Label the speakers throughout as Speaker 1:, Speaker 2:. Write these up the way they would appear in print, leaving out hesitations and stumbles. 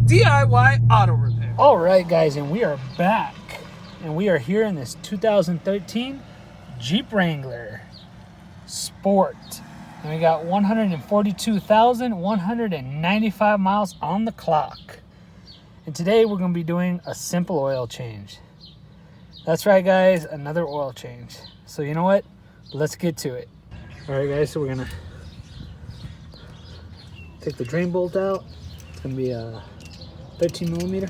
Speaker 1: DIY auto repair.
Speaker 2: All right, guys, and we are back. And we are here in this 2013 Jeep Wrangler Sport. And we got 142,195 miles on the clock. And today we're going to be doing a simple oil change. That's right, guys, another oil change. So you know what? Let's get to it. All right, guys, so we're going to take the drain bolt out. It's going to be a 13 millimeter.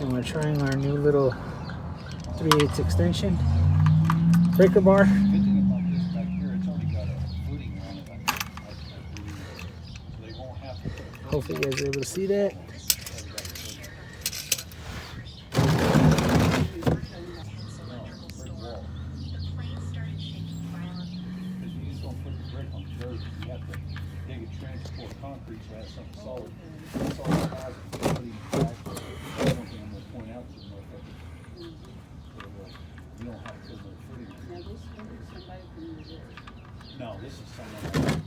Speaker 2: And we're trying our new little 3/8 extension breaker bar. Hopefully you guys are able to see that.
Speaker 3: No, this is someone.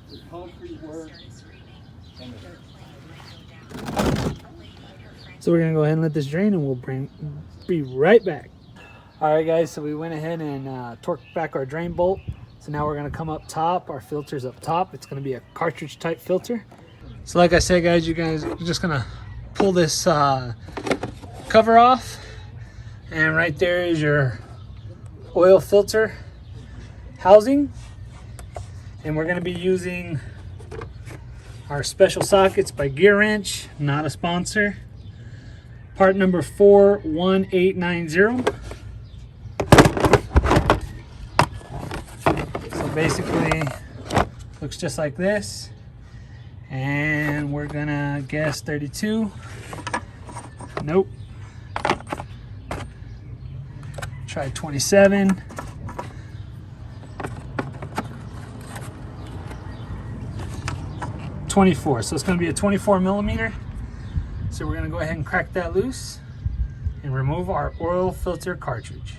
Speaker 3: The concrete work.
Speaker 2: So we're gonna go ahead and let this drain, and we'll be right back. All right, guys. So we went ahead and torqued back our drain bolt. So now we're gonna come up top. Our filter's up top. It's gonna be a cartridge type filter. So like I said, guys, you guys are just gonna pull this cover off, and right there is your oil filter housing. And we're going to be using our special sockets by Gearwrench, not a sponsor. Part number 41890. So basically looks just like this, and we're gonna guess 32. Nope. Try 27. .24. So it's going to be a 24 millimeter. So we're going to go ahead and crack that loose and remove our oil filter cartridge.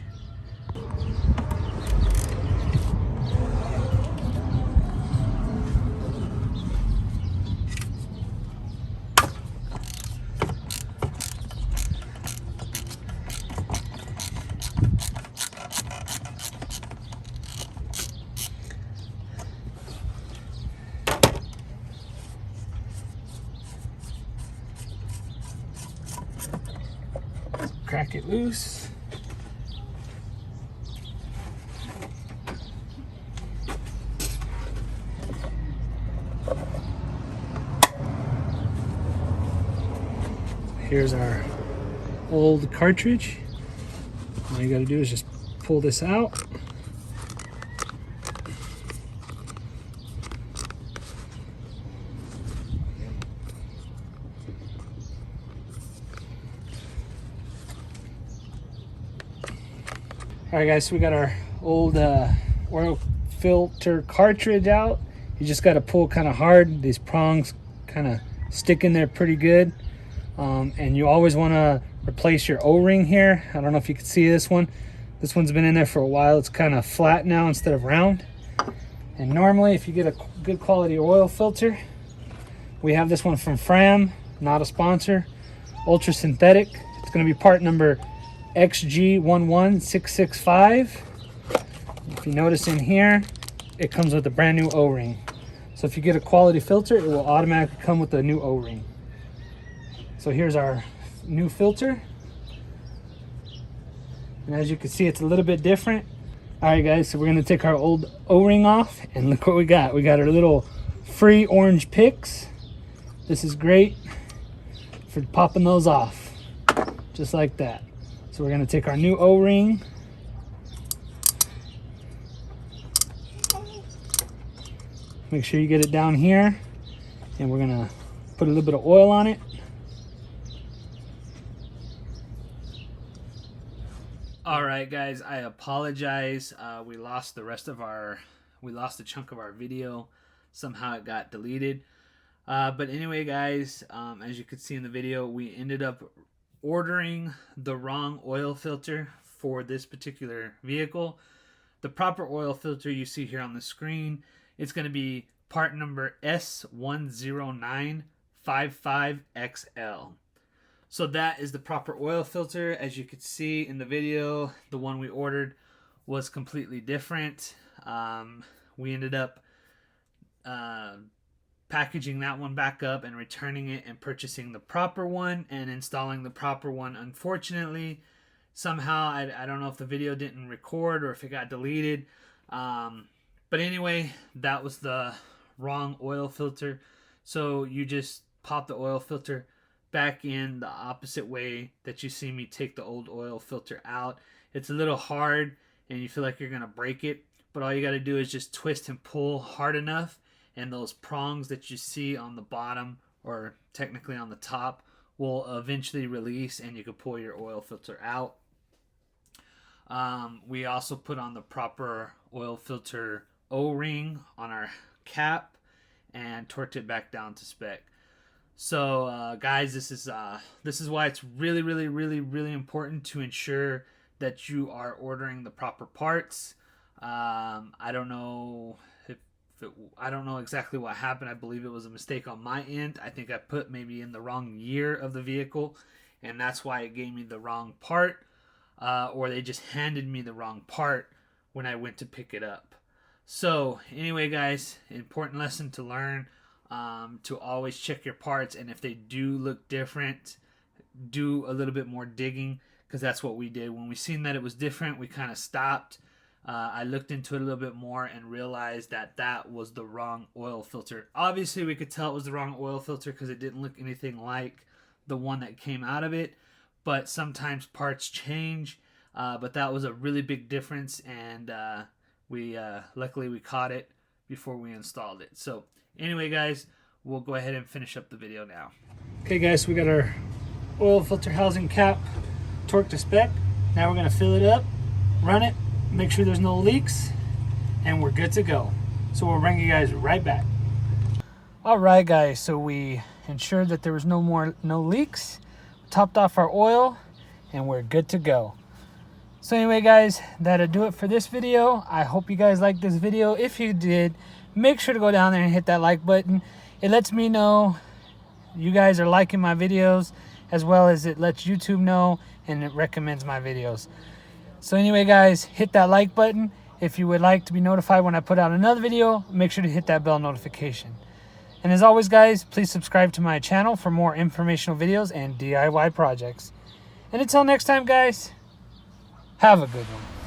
Speaker 2: Crack it loose. Here's our old cartridge. All you got to do is just pull this out. All right, guys, so we got our old oil filter cartridge out. You just got to pull kind of hard. These prongs kind of stick in there pretty good. And you always want to replace your O-ring here. I don't know if you can see this one. This one's been in there for a while. It's kind of flat now instead of round. And normally, if you get a good quality oil filter, we have this one from Fram, not a sponsor, ultra synthetic. It's going to be part number XG11665. If you notice in here, it comes with a brand new O-ring. So if you get a quality filter, it will automatically come with a new O-ring. So here's our new filter. And as you can see, it's a little bit different. All right, guys, so we're gonna take our old O-ring off, and look what we got. We got our little free orange picks. This is great for popping those off, just like that. So we're gonna take our new O-ring, make sure you get it down here, and we're gonna put a little bit of oil on it. All right, guys, I apologize. We lost a chunk of our video. Somehow it got deleted. But anyway, guys, as you could see in the video, we ended up ordering the wrong oil filter for this particular vehicle. the proper oil filter you see here on the screen, it's going to be part number S10955XL. So that is the proper oil filter. As you could see in the video, the one we ordered was completely different. We ended up packaging that one back up and returning it and purchasing the proper one and installing the proper one. Unfortunately, somehow, I don't know if the video didn't record or if it got deleted. But anyway, that was the wrong oil filter. So you just pop the oil filter back in the opposite way that you see me take the old oil filter out. It's a little hard and you feel like you're going to break it. But all you got to do is just twist and pull hard enough, and those prongs that you see on the bottom, or technically on the top, will eventually release and you can pull your oil filter out. We also put on the proper oil filter O-ring on our cap and torqued it back down to spec. So guys, this is why it's really important to ensure that you are ordering the proper parts. I don't know exactly what happened. I believe it was a mistake on my end. I think I put maybe in the wrong year of the vehicle, and that's why it gave me the wrong part, or they just handed me the wrong part when I went to pick it up. So anyway, guys, important lesson to learn, to always check your parts, and if they do look different, do a little bit more digging, because that's what we did. When we seen that it was different, we kind of stopped. I looked into it a little bit more and realized that that was the wrong oil filter. Obviously, we could tell it was the wrong oil filter because it didn't look anything like the one that came out of it. But sometimes parts change. But that was a really big difference, and luckily we caught it before we installed it. So anyway, guys, we'll go ahead and finish up the video now. Okay, guys, so we got our oil filter housing cap torqued to spec. Now we're going to fill it up, run it, make sure there's no leaks, and we're good to go. So we'll bring you guys right back. All right, guys, so we ensured that there was no leaks, topped off our oil, and we're good to go. So anyway, guys, that'll do it for this video. I hope you guys liked this video. If you did, make sure to go down there and hit that like button. It lets me know you guys are liking my videos, as well as it lets YouTube know and it recommends my videos. So anyway, guys, hit that like button. If you would like to be notified when I put out another video, make sure to hit that bell notification. And as always, guys, please subscribe to my channel for more informational videos and DIY projects. And until next time, guys, have a good one.